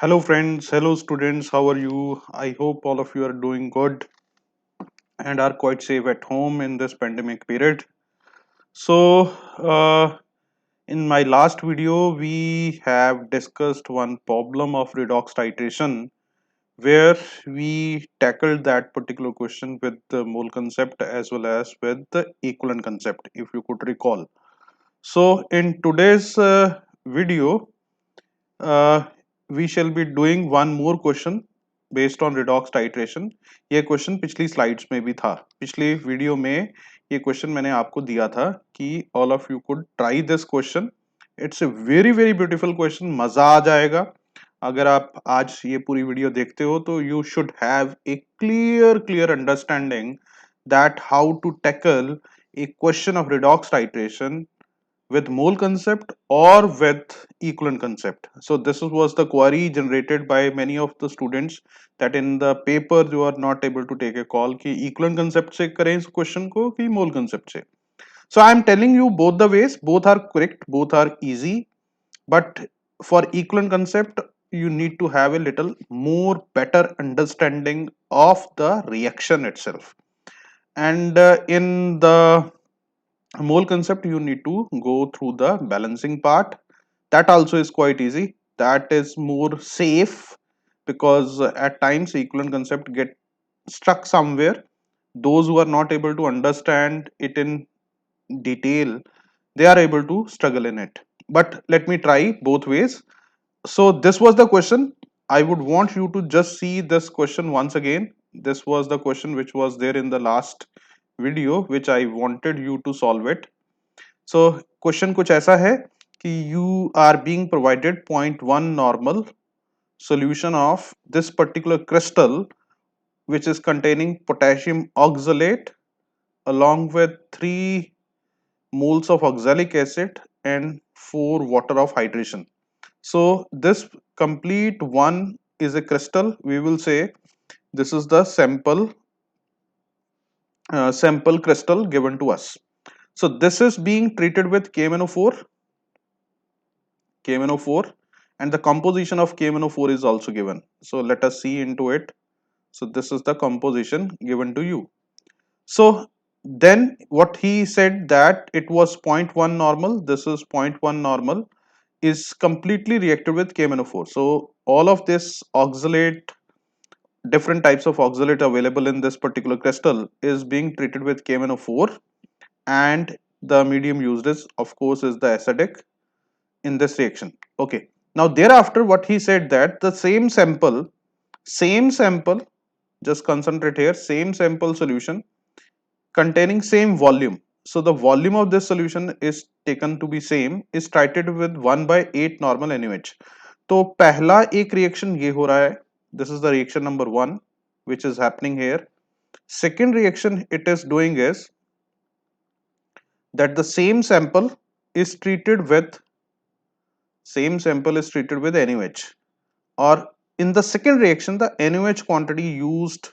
Hello, friends. Hello, students. How are you? I hope all of you are doing good and are quite safe at home in this pandemic period. So, in my last video, we have discussed one problem of redox titration where we tackled that particular question with the mole concept as well as with the equivalent concept, if you could recall. So, in today's video, uh, we shall be doing one more question based on redox titration. ये question पिछली slides में भी था, पिछली video में ये question मैंने आपको दिया था कि all of you could try this question. It's a very very beautiful question, मजा आ जाएगा. अगर आप आज ये पूरी वीडियो देखते हो तो you should have a clear clear understanding that how to tackle a question of redox titration with mole concept or with equivalent concept. So this was the query generated by many of the students that in the paper you are not able to take a call कि equivalent concept से करें इस question को कि mole concept से. So I am telling you both the ways, both are correct, both are easy, but for equivalent concept you need to have a little more better understanding of the reaction itself. And in the mole concept you need to go through the balancing part. That also is quite easy, that is more safe, because at times equivalent concept get stuck somewhere. Those who are not able to understand it in detail, they are able to struggle in it. But let me try both ways. So this was the question. I would want you to just see this question once again. This was the question which was there in the last video which I wanted you to solve it. So question कुछ ऐसा है कि you are being provided 0.1 normal solution of this particular crystal which is containing potassium oxalate along with 3 moles of oxalic acid and 4 water of hydration. So this complete one is a crystal. We will say this is the sample crystal given to us. So this is being treated with KMnO4, and the composition of KMnO4 is also given. So let us see into it. So this is the composition given to you. So then what he said that it was 0.1 normal, this is zero point 0.1 normal, is completely reacted with KMnO4. So all of this oxalate, different types of oxalate available in this particular crystal is being treated with KMnO4, and the medium used is of course is the acidic in this reaction. Okay, now thereafter what he said that the same sample, just concentrate here, same sample solution containing same volume. So the volume of this solution is taken to be same, is titrated with 1 by 8 normal NaOH. तो पहला एक reaction ये हो रहा है, this is the reaction number 1 which is happening here. Second reaction it is doing is that the same sample is treated with NaOH, or in the second reaction the NaOH quantity used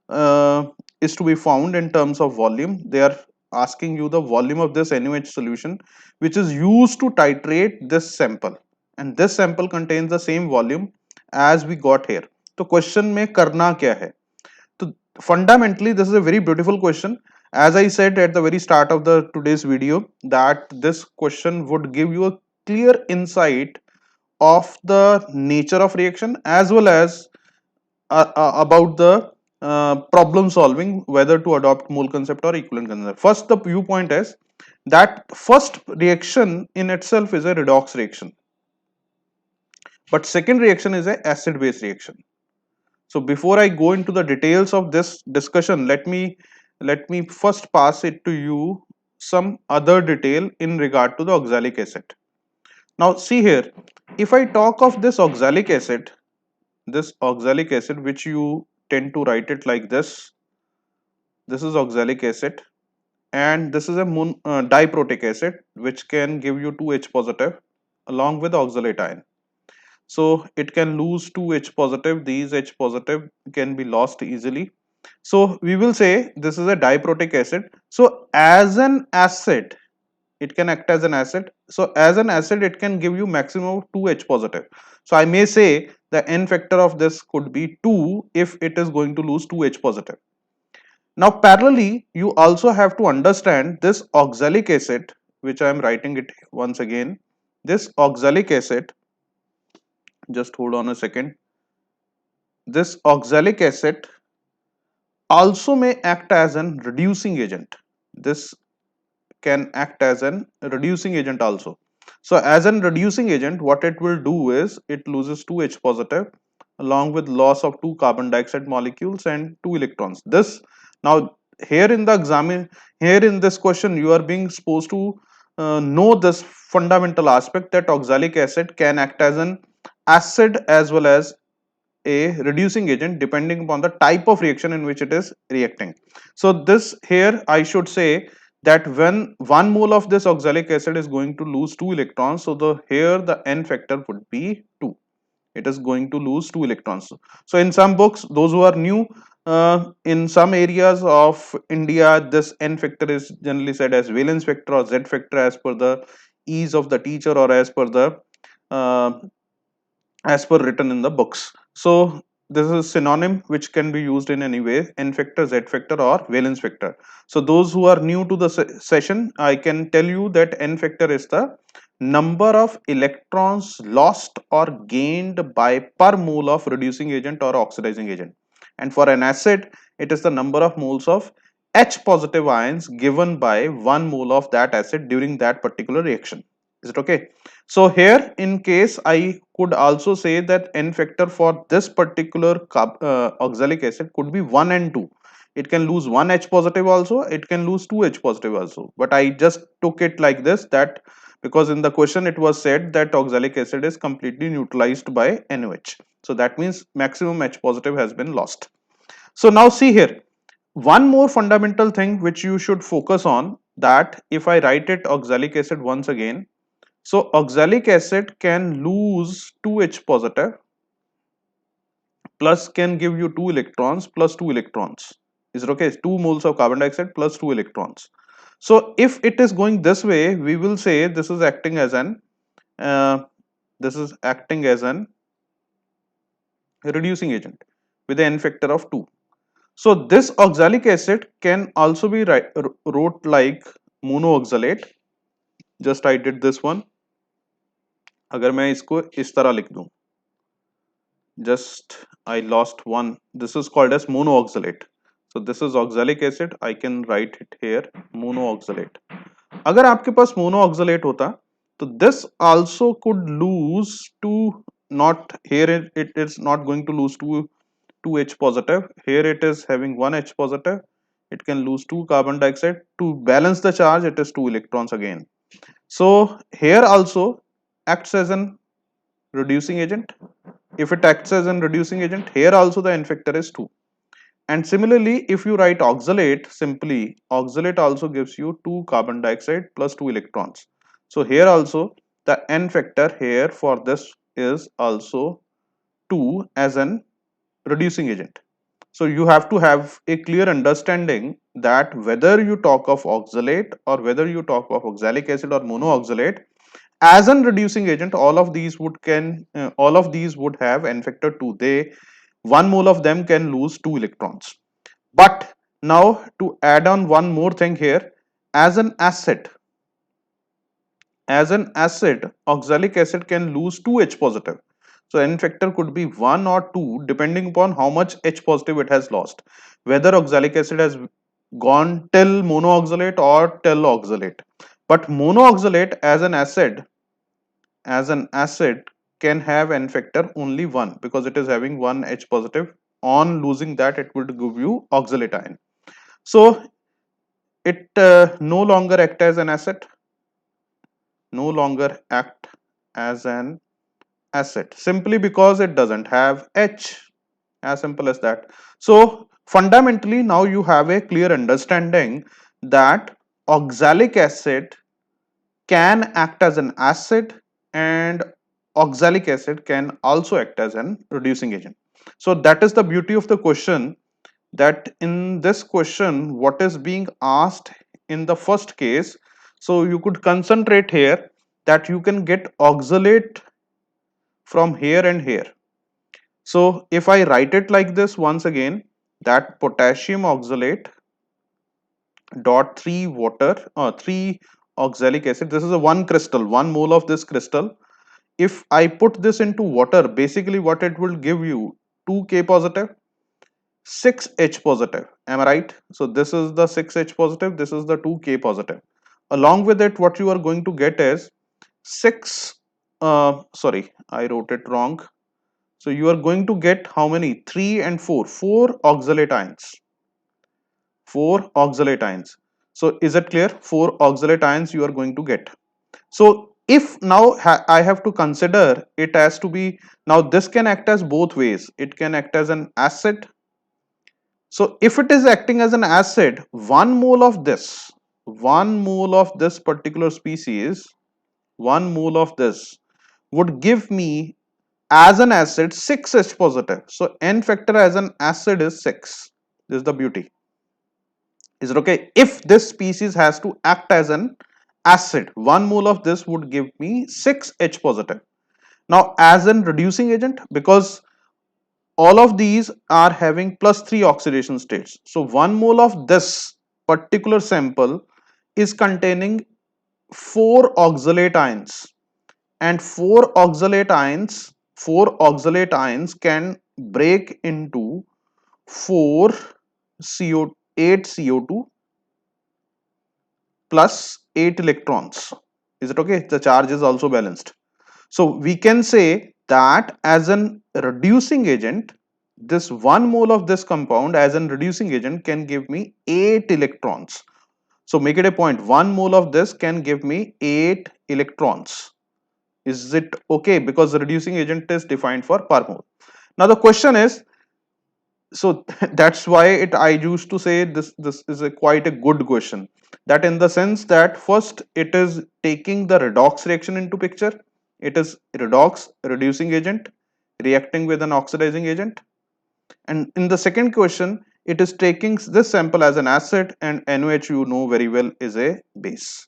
uh, is to be found in terms of volume. They are asking you the volume of this NaOH solution which is used to titrate this sample, and this sample contains the same volume as we got here. तो question में करना क्या है? तो fundamentally this is a very beautiful question. As I said at the very start of the today's video that this question would give you a clear insight of the nature of reaction as well as about the problem solving, whether to adopt mole concept or equivalent concept. First, the viewpoint is that first reaction in itself is a redox reaction, but second reaction is a acid base reaction. So before I go into the details of this discussion, let me first pass it to you some other detail in regard to the oxalic acid. Now see here, if I talk of this oxalic acid which you tend to write it like this is oxalic acid, and this is a diprotic acid which can give you 2H positive along with oxalate ion. So it can lose 2H positive, these H positive can be lost easily. So we will say this is a diprotic acid. So as an acid, it can act as an acid. So as an acid, it can give you maximum of 2H positive. So I may say the N factor of this could be 2 if it is going to lose 2H positive. Now parallelly, you also have to understand this oxalic acid, which I am writing it once again. This oxalic acid, just hold on a second. This oxalic acid also may act as an reducing agent. This can act as an reducing agent also. So as an reducing agent, what it will do is it loses 2H positive along with loss of 2 carbon dioxide molecules and 2 electrons. This now here in the exam, here in this question, you are being supposed to know this fundamental aspect that oxalic acid can act as an acid as well as a reducing agent depending upon the type of reaction in which it is reacting. So this here I should say that when 1 mole of this oxalic acid is going to lose 2 electrons, so the here the N factor would be 2. It is going to lose 2 electrons. So in some books, those who are new, in some areas of India, this N factor is generally said as valence factor or Z factor as per the ease of the teacher or uh, as per written in the books. So this is a synonym which can be used in any way: N factor, Z factor, or valence factor. So those who are new to the session, I can tell you that N factor is the number of electrons lost or gained by per mole of reducing agent or oxidizing agent. And for an acid, it is the number of moles of H positive ions given by 1 mole of that acid during that particular reaction. Is it okay? So here in case I could also say that N factor for this particular oxalic acid could be 1 and 2. It can lose 1 H positive also, it can lose 2 H positive also. But I just took it like this, that because in the question it was said that oxalic acid is completely neutralized by NOH. So that means maximum H positive has been lost. So now see here, one more fundamental thing which you should focus on, that if I write it oxalic acid once again, so oxalic acid can lose 2H positive plus can give you 2 electrons plus 2 electrons. Is it okay? 2 moles of carbon dioxide plus 2 electrons. So if it is going this way, we will say this is acting as an uh, reducing agent with an N factor of 2. So this oxalic acid can also be wrote like monooxalate. Just I did this one. अगर मैं इसको इस तरह लिख दूं, just I lost one. This is called as monooxalate. So this is oxalic acid. I can write it here, monooxalate. अगर आपके पास monooxalate होता, तो this also could lose to, not here it is not going to lose to 2H positive. Here it is having 1H positive. It can lose 2 carbon dioxide. To balance the charge, it is 2 electrons again. So here also acts as an reducing agent. If it acts as an reducing agent, here also the N factor is 2. And similarly, if you write oxalate, simply oxalate also gives you 2 carbon dioxide plus 2 electrons. So here also the N factor here for this is also 2 as an reducing agent. So you have to have a clear understanding that whether you talk of oxalate or whether you talk of oxalic acid or monooxalate, as an reducing agent, all of these would have N factor 2. They, 1 mole of them can lose 2 electrons. But now to add on one more thing here, as an acid, oxalic acid can lose 2 H positive. So N factor could be 1 or 2 depending upon how much H positive it has lost, whether oxalic acid has gone till monooxalate or till oxalate. But monooxalate as an acid can have N factor only 1 because it is having 1 H positive. On losing that, it would give you oxalate ion. So it no longer act as an acid, no longer act as an acid simply because it doesn't have H. As simple as that. So fundamentally now you have a clear understanding that oxalic acid can act as an acid and oxalic acid can also act as an reducing agent. So that is the beauty of the question, that in this question what is being asked in the first case, So you could concentrate here that you can get oxalate from here and here. So if I write it like this once again, that potassium oxalate dot 3 water 3 oxalic acid, this is a one crystal, 1 mole of this crystal. If I put this into water, basically what it will give you, 2K positive, 6H positive. Am I right? So this is the 6H positive, this is the 2K positive. Along with it, what you are going to get is 6, sorry, I wrote it wrong. So you are going to get how many? 3 and 4, 4 oxalate ions. 4 oxalate ions. So is it clear? 4 oxalate ions you are going to get. So if now I have to consider it as to be, now this can act as both ways. It can act as an acid. So if it is acting as an acid, 1 mole of this, 1 mole of this particular species, 1 mole of this would give me as an acid 6H positive. So N factor as an acid is 6. This is the beauty. Is it okay? If this species has to act as an acid, 1 mole of this would give me 6H positive. Now as an reducing agent, because all of these are having +3 oxidation states. So 1 mole of this particular sample is containing 4 oxalate ions, and 4 oxalate ions can break into 4 CO 8 CO2 plus 8 electrons. Is it okay? The charge is also balanced. So we can say that as an reducing agent, this 1 mole of this compound as an reducing agent can give me 8 electrons. So make it a point, 1 mole of this can give me 8 electrons. Is it okay? Because the reducing agent is defined for per mole. Now the question is, so that's why I used to say this is a quite a good question, that in the sense that first it is taking the redox reaction into picture. It is redox reducing agent reacting with an oxidizing agent, and in the second question it is taking this sample as an acid, and NaOH you know very well is a base.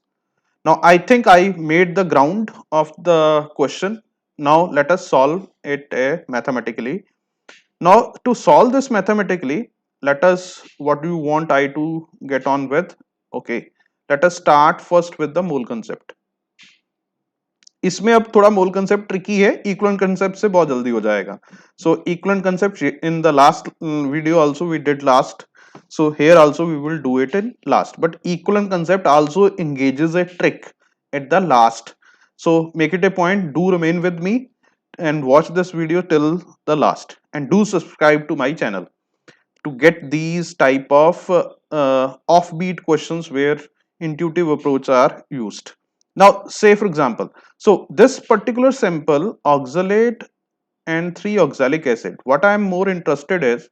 Now I think I made the ground of the question. Now let us solve it mathematically. Now to solve this mathematically, let us, what do you want I to get on with? Okay, let us start first with the mole concept. इसमें अब थोड़ा मोल concept tricky है, equivalent concept से बहुत जल्दी हो जाएगा. So equivalent concept in the last video also we did last, so here also we will do it in last, but equivalent concept also engages a trick at the last. So make it a point, do remain with me and watch this video till the last, and do subscribe to my channel to get these type of offbeat questions where intuitive approach are used. Now say for example, so this particular sample oxalate and 3 oxalic acid, what I am more interested is,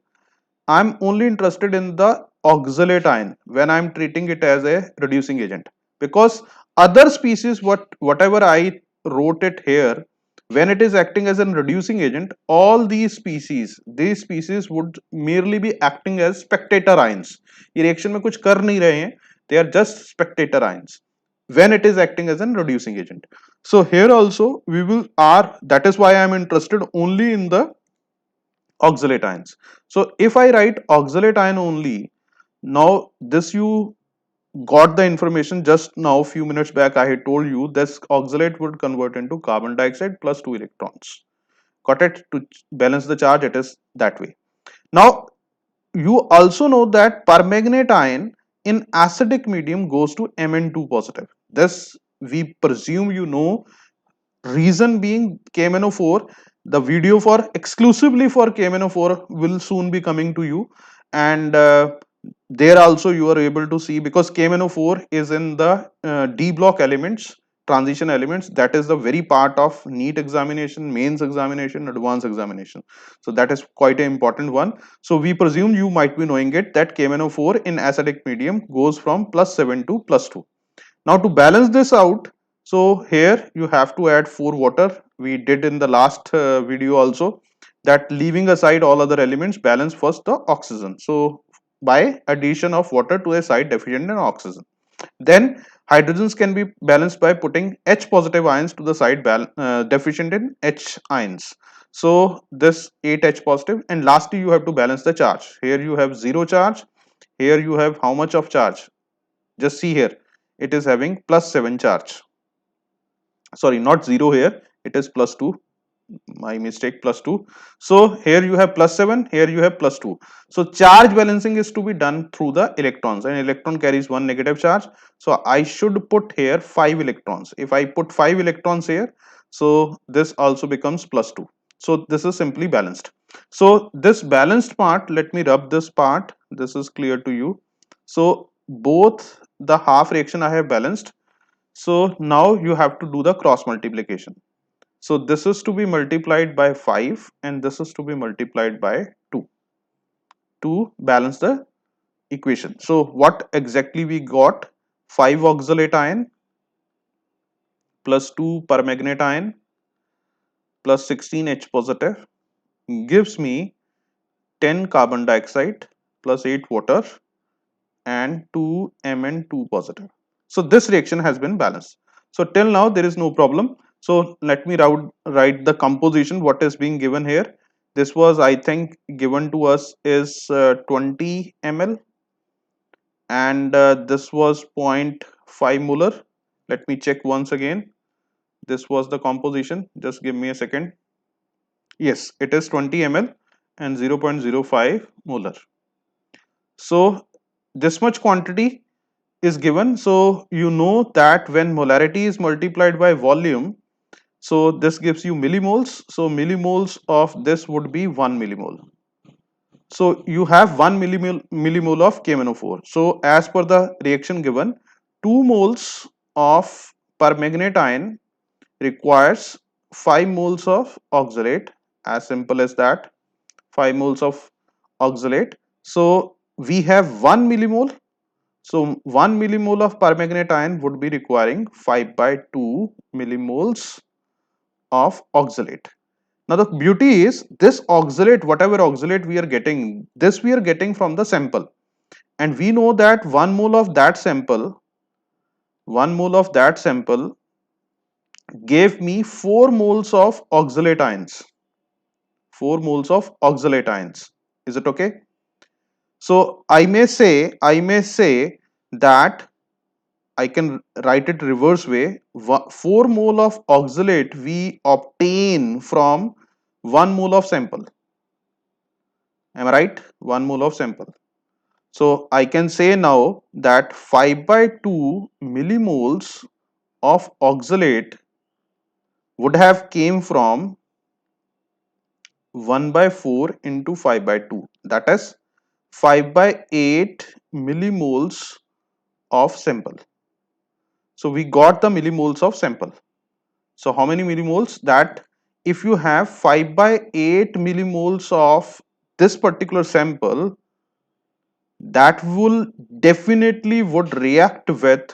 I'm only interested in the oxalate ion when I'm treating it as a reducing agent, because other species, whatever I wrote it here, when it is acting as a reducing agent, all these species would merely be acting as spectator ions. ये reaction में कुछ कर नहीं रहे हैं, they are just spectator ions when it is acting as a reducing agent. So here also we will are, that is why I am interested only in the oxalate ions. So if I write oxalate ion only, now this you got the information just now, few minutes back I had told you this oxalate would convert into carbon dioxide plus 2 electrons. Got it? To balance the charge, it is that way. Now you also know that permanganate ion in acidic medium goes to Mn2 positive. This we presume you know. Reason being KMNO4, the video for exclusively for KMNO4 will soon be coming to you, and there also you are able to see, because KMNO4 is in the D block elements, transition elements, that is the very part of NEET examination, mains examination, advanced examination. So that is quite an important one. So we presume you might be knowing it, that KMNO4 in acidic medium goes from +7 to +2. Now to balance this out, so here you have to add 4 water. We did in the last video also, that leaving aside all other elements, balance first the oxygen. So by addition of water to a site deficient in oxygen. Then Hydrogens can be balanced by putting H positive ions to the side deficient in H ions. So this 8 H positive, and lastly you have to balance the charge. Here you have 0 charge, here you have how much of charge? Just see here, it is having plus 7 charge. Sorry, not 0 here, it is plus 2, my mistake, plus 2. So here you have plus 7, here you have plus 2. So charge balancing is to be done through the electrons, and electron carries one negative charge. So I should put here 5 electrons. If I put 5 electrons here, so this also becomes plus 2. So this is simply balanced. So this balanced part, let me rub this part, this is clear to you. So both the half reaction I have balanced. So now you have to do the cross multiplication. So this is to be multiplied by 5 and this is to be multiplied by 2 to balance the equation. So what exactly we got? 5 oxalate ion plus 2 permanganate ion plus 16 H positive gives me 10 carbon dioxide plus 8 water and 2 Mn2 positive. So this reaction has been balanced. So till now there is no problem. So let me write the composition what is being given here. This was, I think, given to us is 20 ml, and this was 0.5 molar. Let me check once again. This was the composition. Just give me a second. Yes, it is 20 ml and 0.05 molar. So this much quantity is given. So you know that when molarity is multiplied by volume, so this gives you millimoles. So millimoles of this would be 1 millimole. So you have 1 millimole of KMnO4. So as per the reaction given, 2 moles of permanganate ion requires 5 moles of oxalate. As simple as that, 5 moles of oxalate. So we have 1 millimole. So 1 millimole of permanganate ion would be requiring 5 by 2 millimoles of oxalate. Now the beauty is this oxalate, whatever oxalate we are getting, this we are getting from the sample, and we know that 1 mole of that sample gave me 4 moles of oxalate ions. 4 moles of oxalate ions. Is it okay? So I may say that I can write it reverse way. 4 mole of oxalate we obtain from 1 mole of sample. Am I right? 1 mole of sample. So I can say now that 5 by 2 millimoles of oxalate would have came from 1 by 4 into 5 by 2. That is 5 by 8 millimoles of sample. So we got the millimoles of sample. So how many millimoles? That if you have 5 by 8 millimoles of this particular sample, that will definitely would react with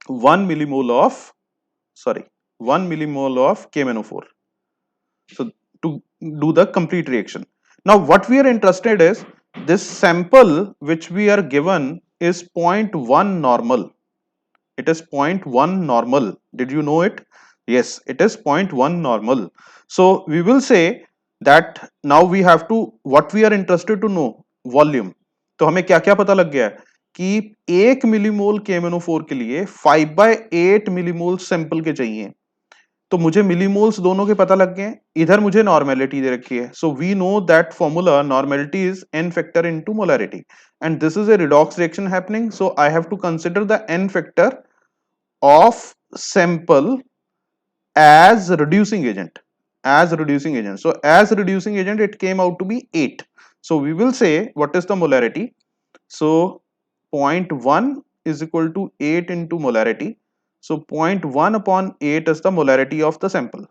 1 millimole of 1 millimole of KMnO4. So to do the complete reaction. Now what we are interested is this sample which we are given is 0.1 normal. It is 0.1 normal. Did you know it? Yes, it is 0.1 normal. So we will say that now we have to, what we are interested to know, volume. तो हमें क्या क्या पता लग गया है कि 1 millimole KMnO4 के लिए 5 by 8 मिलीमोल सैंपल के चाहिए. तो मुझे मिलीमोल्स दोनों के पता लग गए. इधर मुझे नॉर्मेलिटी दे रखी है. So we know that formula normality is n factor into molarity, and this is a redox reaction happening, so I have to consider the n factor of sample as reducing agent. So as reducing agent it came out to be 8. So we will say what is the molarity. So 0.1 is equal to 8 into molarity. So 0.1 upon 8 is the molarity of the sample.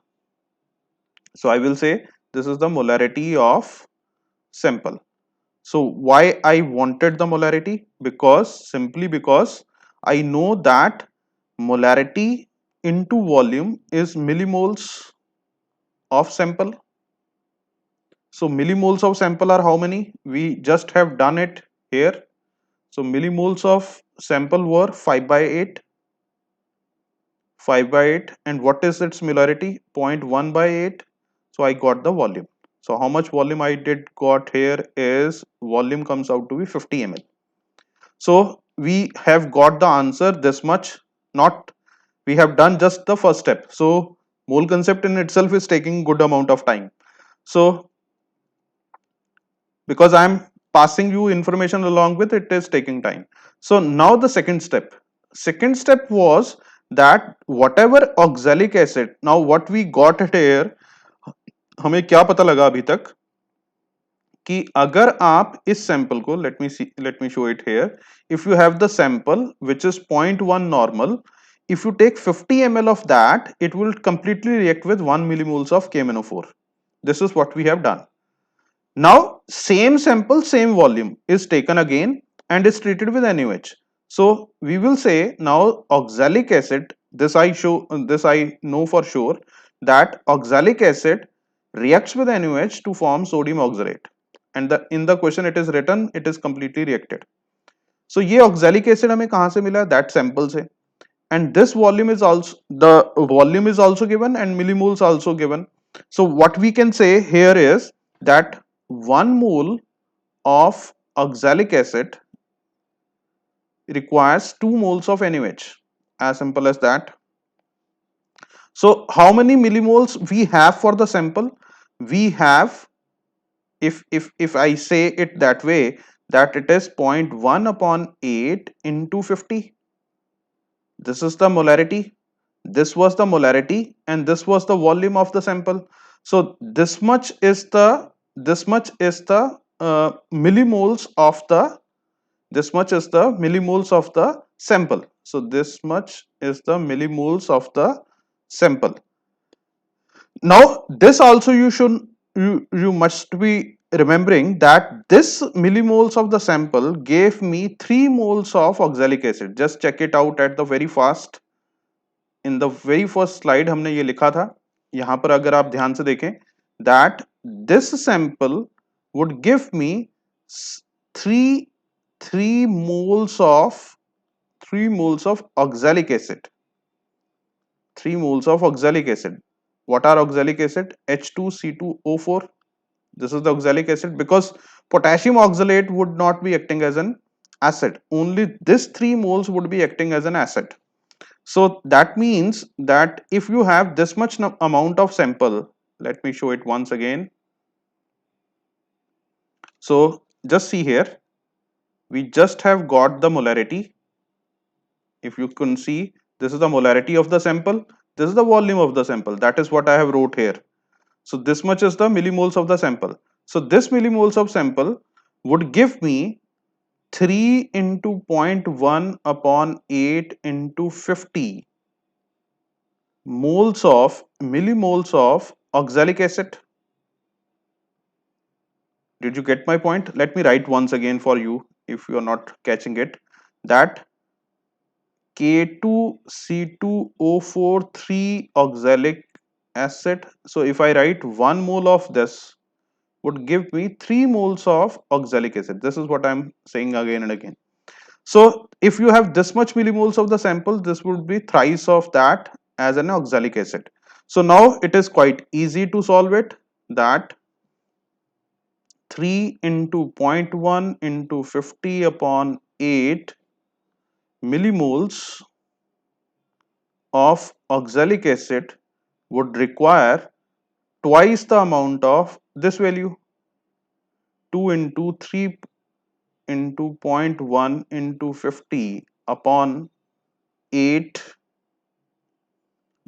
So I will say this is the molarity of sample. So why I wanted the molarity? Because simply because I know that molarity into volume is millimoles of sample. So millimoles of sample are how many? We just have done it here. So millimoles of sample were 5 by 8, 5 by 8, and what is its molarity? 0.1 by 8. So I got the volume. So how much volume I did got here is volume comes out to be 50 ml. So we have got the answer this much. Not we have done just the first step. So mole concept in itself is taking good amount of time. So because I am passing you information along with it is taking time. So now the second step was that whatever oxalic acid, now what we got it here, हमें क्या पता लगा अभी तक कि अगर आप इस सैंपल को let me show it here if you have the sample which is 0.1 normal, if you take 50 ml of that it will completely react with 1 millimoles of KMnO4. This is what we have done. Now same sample, same volume is taken again and is treated with NaOH. So we will say now oxalic acid, this I know for sure that oxalic acid reacts with NaOH to form sodium oxalate, and in the question it is written it is completely reacted. So ये oxalic acid हमें कहाँ से मिला? That sample से. And this volume is also, the volume is also given and millimoles also given. So what we can say here is that 1 mole of oxalic acid requires 2 moles of NaOH, as simple as that. So how many millimoles we have for the sample? We have, if I say it that way, that it is 0.1 upon 8 into 50. This is the molarity, this was the molarity, and this was the volume of the sample. So this much is the millimoles of the, this much is the millimoles of the sample. So this much is the millimoles of the sample. Now this also you must be remembering that this millimoles of the sample gave me 3 moles of oxalic acid. Just check it out at the very fast. In the very first slide हमने ये लिखा था, यहाँ पर अगर आप ध्यान से देखें that this sample would give me 3 3 moles of 3 moles of oxalic acid. 3 moles of oxalic acid. What are oxalic acid? H2C2O4. This is the oxalic acid because potassium oxalate would not be acting as an acid. Only this 3 moles would be acting as an acid. So that means that if you have this much amount of sample, let me show it once again. So just see here, we just have got the molarity. If you can see, this is the molarity of the sample, this is the volume of the sample. That is what I have wrote here. So this much is the millimoles of the sample. So this millimoles of sample would give me 3 into 0.1 upon 8 into 50 moles of millimoles of oxalic acid. Did you get my point? Let me write once again for you if you are not catching it. That K2C2O4 3 oxalic acid. So if I write 1 mole of this would give me 3 moles of oxalic acid. This is what I'm saying again and again. So if you have this much millimoles of the sample, this would be thrice of that as an oxalic acid. So now it is quite easy to solve it, that 3 into 0.1 into 50 upon 8 millimoles of oxalic acid would require twice the amount of this value, 2 into 3 into 0.1 into 50 upon 8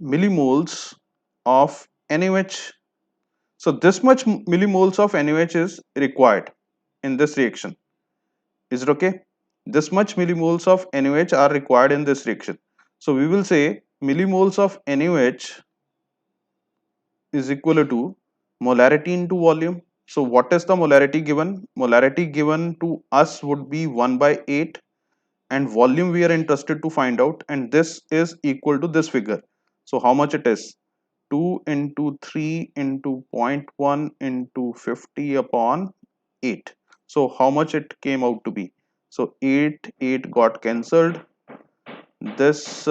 millimoles of NaOH. So this much millimoles of NaOH is required in this reaction. Is it okay? This much millimoles of NaOH are required in this reaction. So we will say millimoles of NaOH is equal to molarity into volume. So what is the molarity given? Molarity given to us would be 1 by 8, and volume we are interested to find out, and this is equal to this figure. So how much it is? 2 into 3 into 0.1 into 50 upon 8. So how much it came out to be? So 8 got cancelled. This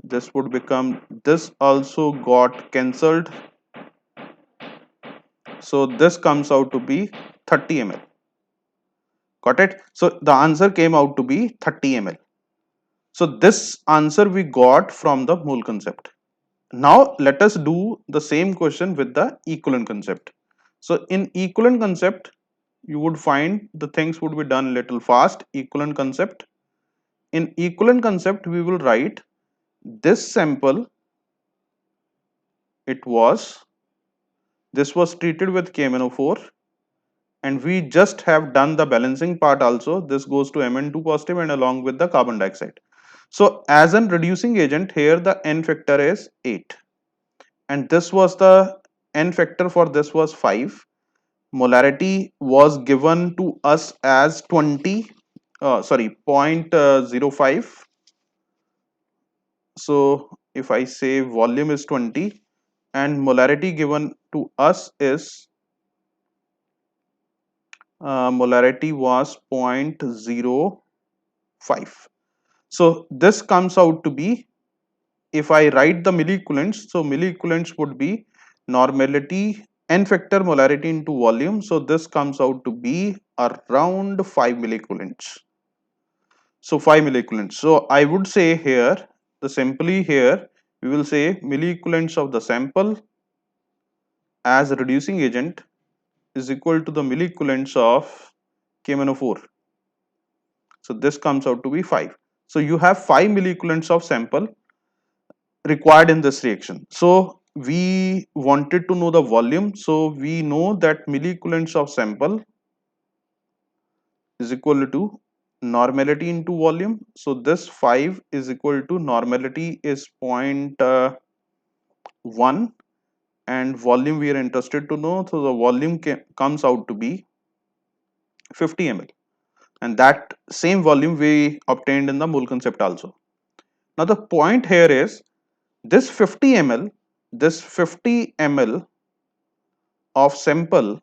this would become, this also got cancelled. So this comes out to be 30 ml. Got it? So the answer came out to be 30 ml. So this answer we got from the mole concept. Now let us do the same question with the equivalent concept. So in equivalent concept, you would find the things would be done little fast. Equivalent concept. In equivalent concept, we will write this sample. This was treated with KMnO4, and we just have done the balancing part also. This goes to Mn2 positive and along with the carbon dioxide. So as an reducing agent, here the N factor is 8, and this was the N factor for this was 5. Molarity was given to us as 20, sorry, 0.05. So if I say volume is 20 and molarity given to us is molarity was 0.05. So this comes out to be, if I write the milliequivalents, so milliequivalents would be normality n factor molarity into volume. So this comes out to be around 5 milliequivalents. So 5 milliequivalents. So I would say here, the simply here we will say milliequivalents of the sample as a reducing agent is equal to the milliequivalents of KMnO4. So this comes out to be 5. So you have 5 milliequivalents of sample required in this reaction. So we wanted to know the volume. So we know that milliequivalents of sample is equal to normality into volume. So this 5 is equal to normality is 0.1 and volume we are interested to know. So the volume comes out to be 50 ml, and that same volume we obtained in the mole concept also. Now the point here is this 50 ml, this 50 ml of sample,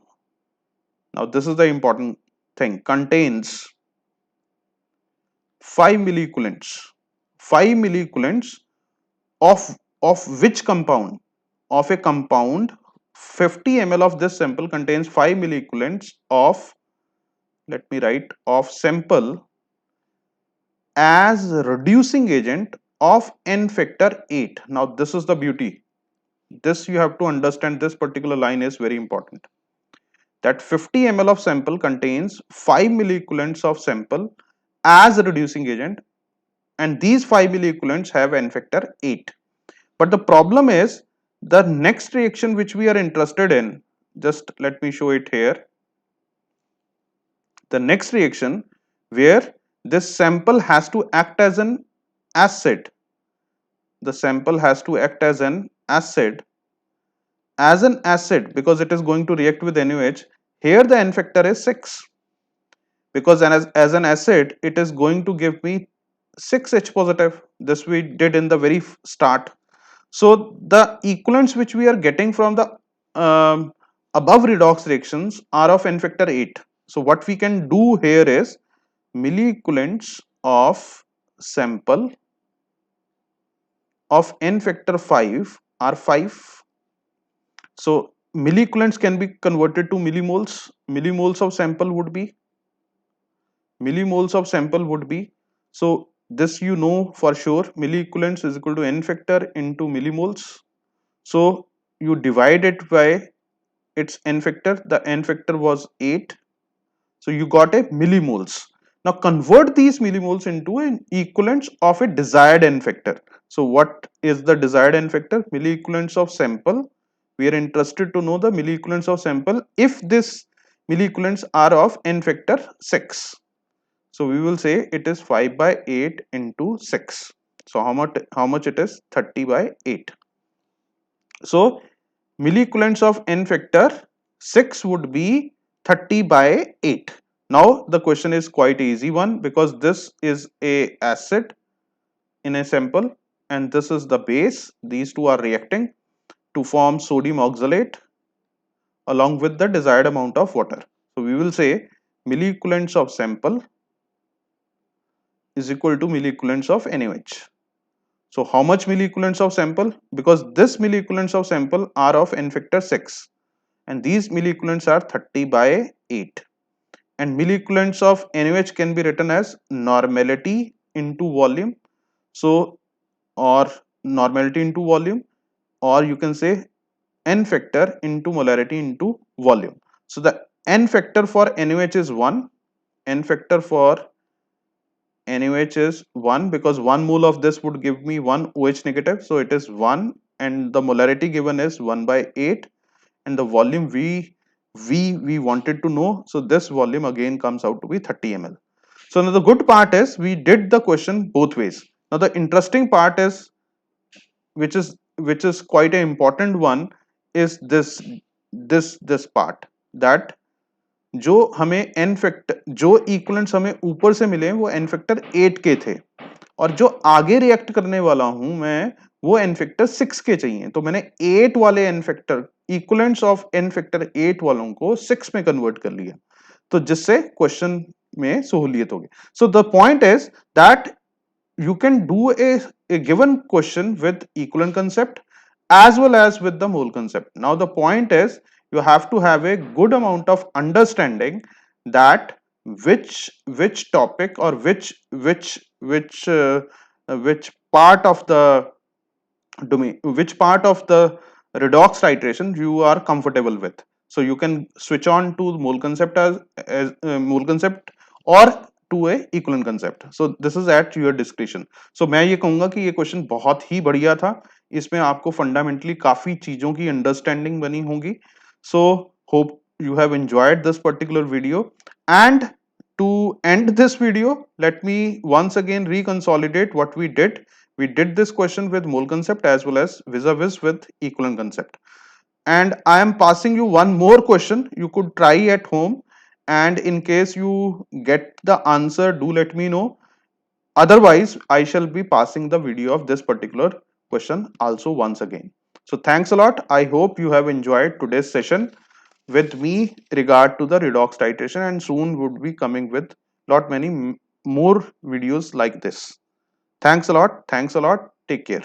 now this is the important thing, contains 5 milliequivalents. 5 milliequivalents of which compound? Of a compound. 50 ml of this sample contains 5 milliequivalents of, let me write, of sample as reducing agent of N factor 8. Now this is the beauty. This you have to understand, this particular line is very important. That 50 ml of sample contains 5 milliequivalents of sample as a reducing agent, and these 5 milliequivalents have N factor 8. But the problem is the next reaction which we are interested in, just let me show it here. The next reaction where this sample has to act as an acid, the sample has to act as an acid, because it is going to react with NaOH. Here the N factor is 6, because as an acid it is going to give me 6H positive. This we did in the very start. So the equivalents which we are getting from the above redox reactions are of N factor 8. So what we can do here is milliequivalents of sample of N factor 5 are 5. So milliequivalents can be converted to millimoles. Millimoles of sample would be, so this you know for sure, milliequivalents is equal to N factor into millimoles. So you divide it by its N factor. The N factor was 8. So you got a millimoles. Now convert these millimoles into an equivalents of a desired N factor. So what is the desired N factor? Milliequivalents of sample. We are interested to know the milliequivalents of sample if this milliequivalents are of N factor 6. So we will say it is 5 by 8 into 6. So how much it is? 30 by 8. So milliequivalents of N factor 6 would be 30 by 8. Now the question is quite easy one, because this is a acid in a sample and this is the base. These two are reacting to form sodium oxalate along with the desired amount of water. So we will say milliequivalents of sample is equal to milliequivalents of NaOH. So how much milliequivalents of sample? Because this milliequivalents of sample are of n factor 6 and these milliequivalents are 30 by 8. And milliequivalents of NaOH can be written as normality into volume. So, or normality into volume, or you can say n factor into molarity into volume. So the n factor for NaOH is 1, n factor for NaOH is 1 because 1 mole of this would give me 1 OH negative. So it is 1 and the molarity given is 1 by 8 and the volume we wanted to know. So this volume again comes out to be 30 ml. So now the good part is we did the question both ways. Now the interesting part is which is quite an important one is this part that जो हमें n factor जो equivalents हमें ऊपर से मिले वो n factor 8 के थे और जो आगे रिएक्ट करने वाला हूं मैं वो n फैक्टर 6 के चाहिए तो मैंने 8 वाले n factor equivalents of n factor 8 वालों को 6 में कन्वर्ट कर लिया तो जिससे क्वेश्चन में सहूलियत होगी so the point is that you can do a given question with equivalent concept as well as with the mole concept. Now the point is you have to have a good amount of understanding that which topic or which part of the domain, which part of the redox titration you are comfortable with. So you can switch on to mole concept as mole concept or to a equivalent concept. So this is at your discretion. So मैं ये कहूँगा कि ये question बहुत ही बढ़िया था इसमें आपको फंडामेंटली काफी चीजों की अंडरस्टैंडिंग बनी होगी so hope you have enjoyed this particular video and to end this video let me once again reconsolidate what we did this question with mole concept as well as vis-a-vis with equivalent concept and I am passing you one more question you could try at home and in case you get the answer do let me know otherwise I shall be passing the video of this particular question also once again so thanks a lot I hope you have enjoyed today's session with me regard to the redox titration and soon would be coming with lot many more videos like this. Thanks a lot. Thanks a lot. Take care.